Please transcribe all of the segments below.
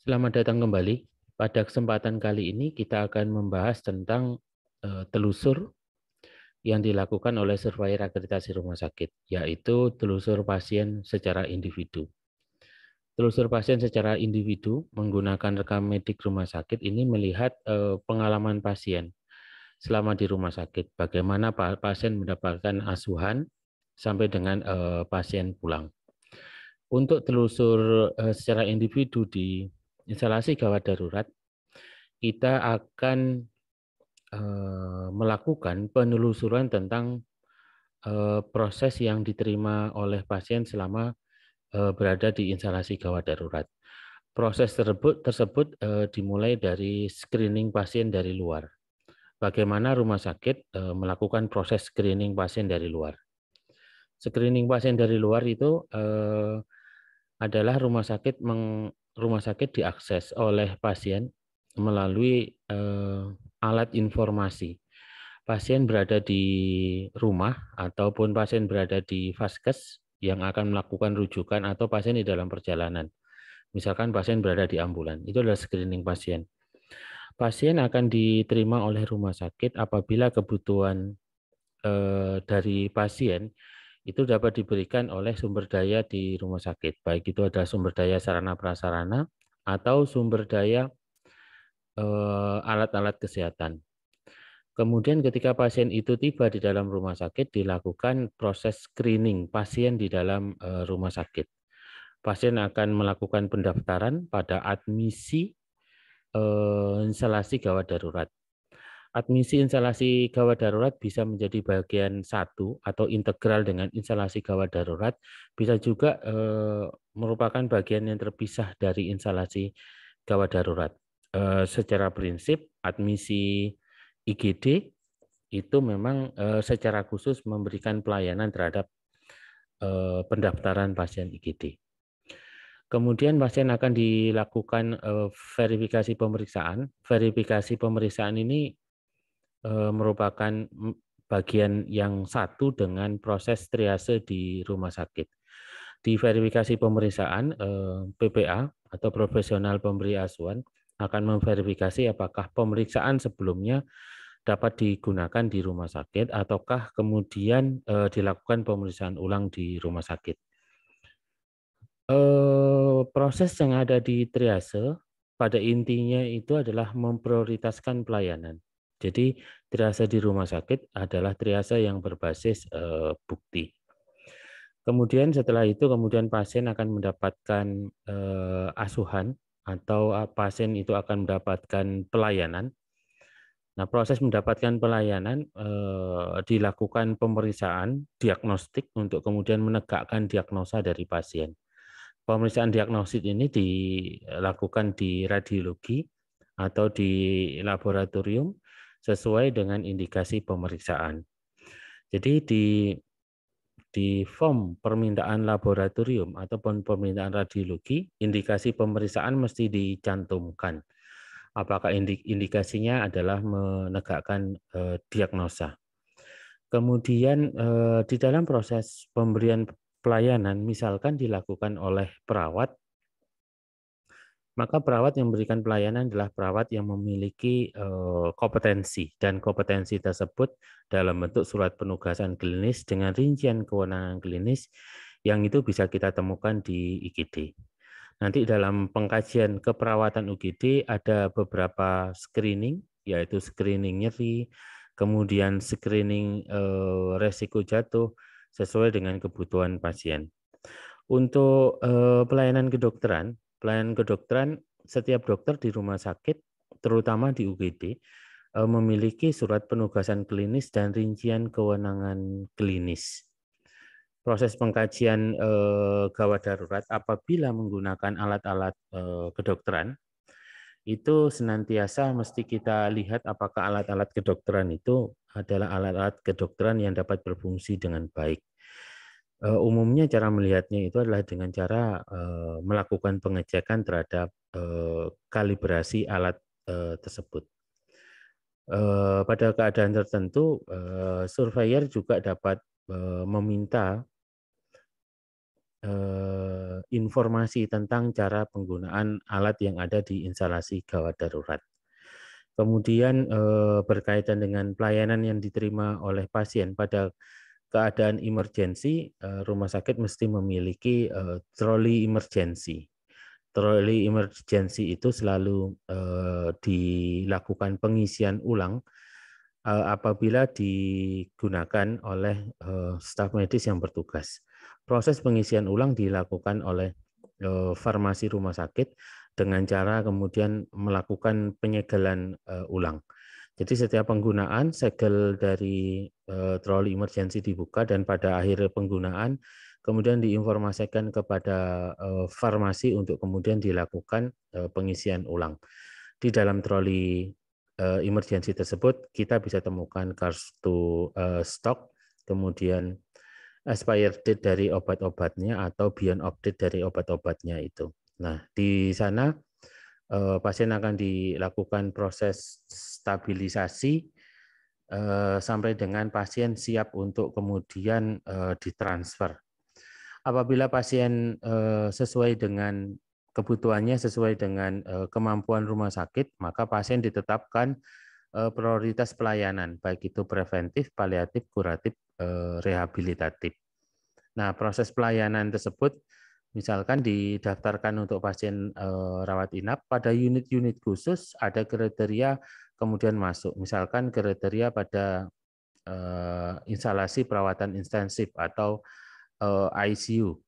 Selamat datang kembali. Pada kesempatan kali ini kita akan membahas tentang telusur yang dilakukan oleh surveyor akreditasi rumah sakit, yaitu telusur pasien secara individu. Telusur pasien secara individu menggunakan rekam medik rumah sakit ini melihat pengalaman pasien selama di rumah sakit, bagaimana pasien mendapatkan asuhan sampai dengan pasien pulang. Untuk telusur secara individu di instalasi gawat darurat, kita akan melakukan penelusuran tentang proses yang diterima oleh pasien selama berada di instalasi gawat darurat. Proses tersebut dimulai dari screening pasien dari luar. Bagaimana rumah sakit melakukan proses screening pasien dari luar. Screening pasien dari luar itu adalah rumah sakit diakses oleh pasien melalui alat informasi. Pasien berada di rumah ataupun pasien berada di vaskes yang akan melakukan rujukan atau pasien di dalam perjalanan. Misalkan pasien berada di ambulan, itu adalah screening pasien. Pasien akan diterima oleh rumah sakit apabila kebutuhan dari pasien itu dapat diberikan oleh sumber daya di rumah sakit, baik itu ada sumber daya sarana prasarana atau sumber daya alat-alat kesehatan. Kemudian ketika pasien itu tiba di dalam rumah sakit, dilakukan proses screening pasien di dalam rumah sakit. Pasien akan melakukan pendaftaran pada admisi instalasi gawat darurat. Admisi instalasi gawat darurat bisa menjadi bagian satu atau integral dengan instalasi gawat darurat, bisa juga merupakan bagian yang terpisah dari instalasi gawat darurat. Secara prinsip, admisi IGD itu memang secara khusus memberikan pelayanan terhadap pendaftaran pasien IGD. Kemudian pasien akan dilakukan verifikasi pemeriksaan. Verifikasi pemeriksaan ini merupakan bagian yang satu dengan proses triase di rumah sakit. Di verifikasi pemeriksaan, PPA atau profesional pemberi asuhan akan memverifikasi apakah pemeriksaan sebelumnya dapat digunakan di rumah sakit ataukah kemudian dilakukan pemeriksaan ulang di rumah sakit. Proses yang ada di triase pada intinya itu adalah memprioritaskan pelayanan. Jadi triase di rumah sakit adalah triase yang berbasis bukti. Kemudian setelah itu kemudian pasien akan mendapatkan asuhan atau pasien itu akan mendapatkan pelayanan. Nah, proses mendapatkan pelayanan dilakukan pemeriksaan diagnostik untuk kemudian menegakkan diagnosa dari pasien. Pemeriksaan diagnosis ini dilakukan di radiologi atau di laboratorium sesuai dengan indikasi pemeriksaan. Jadi di form permintaan laboratorium ataupun permintaan radiologi, indikasi pemeriksaan mesti dicantumkan. Apakah indikasinya adalah menegakkan diagnosa. Kemudian di dalam proses pemberian pelayanan, misalkan dilakukan oleh perawat, maka perawat yang memberikan pelayanan adalah perawat yang memiliki kompetensi, dan kompetensi tersebut dalam bentuk surat penugasan klinis dengan rincian kewenangan klinis yang itu bisa kita temukan di IGD. Nanti dalam pengkajian keperawatan UGD ada beberapa screening, yaitu screening nyeri, kemudian screening resiko jatuh sesuai dengan kebutuhan pasien. Untuk pelayanan kedokteran, setiap dokter di rumah sakit, terutama di UGD, memiliki surat penugasan klinis dan rincian kewenangan klinis. Proses pengkajian gawat darurat apabila menggunakan alat-alat kedokteran, itu senantiasa mesti kita lihat apakah alat-alat kedokteran itu adalah alat-alat kedokteran yang dapat berfungsi dengan baik. Umumnya cara melihatnya itu adalah dengan cara melakukan pengecekan terhadap kalibrasi alat tersebut. Pada keadaan tertentu, surveyor juga dapat meminta informasi tentang cara penggunaan alat yang ada di instalasi gawat darurat. Kemudian berkaitan dengan pelayanan yang diterima oleh pasien pada keadaan emergensi, rumah sakit mesti memiliki troli emergency. Troli emergency itu selalu dilakukan pengisian ulang apabila digunakan oleh staf medis yang bertugas. Proses pengisian ulang dilakukan oleh farmasi rumah sakit dengan cara kemudian melakukan penyegelan ulang. Jadi setiap penggunaan segel dari troli emergency dibuka dan pada akhir penggunaan kemudian diinformasikan kepada farmasi untuk kemudian dilakukan pengisian ulang. Di dalam troli emergency tersebut kita bisa temukan kartu stok, kemudian expired date dari obat-obatnya atau beyond update dari obat-obatnya itu. Nah, di sana pasien akan dilakukan proses stabilisasi sampai dengan pasien siap untuk kemudian ditransfer. Apabila pasien sesuai dengan kebutuhannya, sesuai dengan kemampuan rumah sakit, maka pasien ditetapkan prioritas pelayanan, baik itu preventif, paliatif, kuratif, rehabilitatif. Nah, proses pelayanan tersebut misalkan didaftarkan untuk pasien rawat inap, pada unit-unit khusus ada kriteria kemudian masuk. Misalkan kriteria pada instalasi perawatan intensif atau ICU.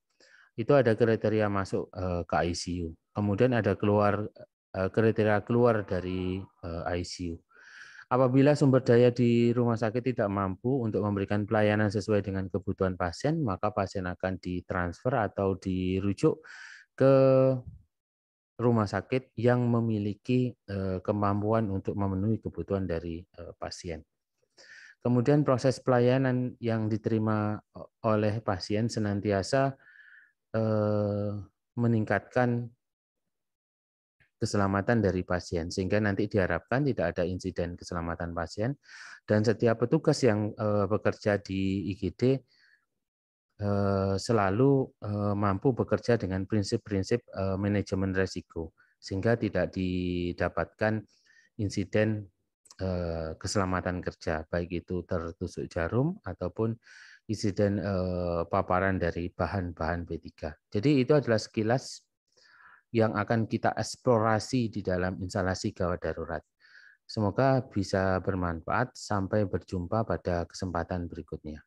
Itu ada kriteria masuk ke ICU. Kemudian ada kriteria keluar dari ICU. Apabila sumber daya di rumah sakit tidak mampu untuk memberikan pelayanan sesuai dengan kebutuhan pasien, maka pasien akan ditransfer atau dirujuk ke rumah sakit yang memiliki kemampuan untuk memenuhi kebutuhan dari pasien. Kemudian proses pelayanan yang diterima oleh pasien senantiasa meningkatkan keselamatan dari pasien, sehingga nanti diharapkan tidak ada insiden keselamatan pasien, dan setiap petugas yang bekerja di IGD selalu mampu bekerja dengan prinsip-prinsip manajemen risiko, sehingga tidak didapatkan insiden keselamatan kerja, baik itu tertusuk jarum ataupun insiden paparan dari bahan-bahan B3. Jadi itu adalah sekilas yang akan kita eksplorasi di dalam instalasi gawat darurat. Semoga bisa bermanfaat. Sampai berjumpa pada kesempatan berikutnya.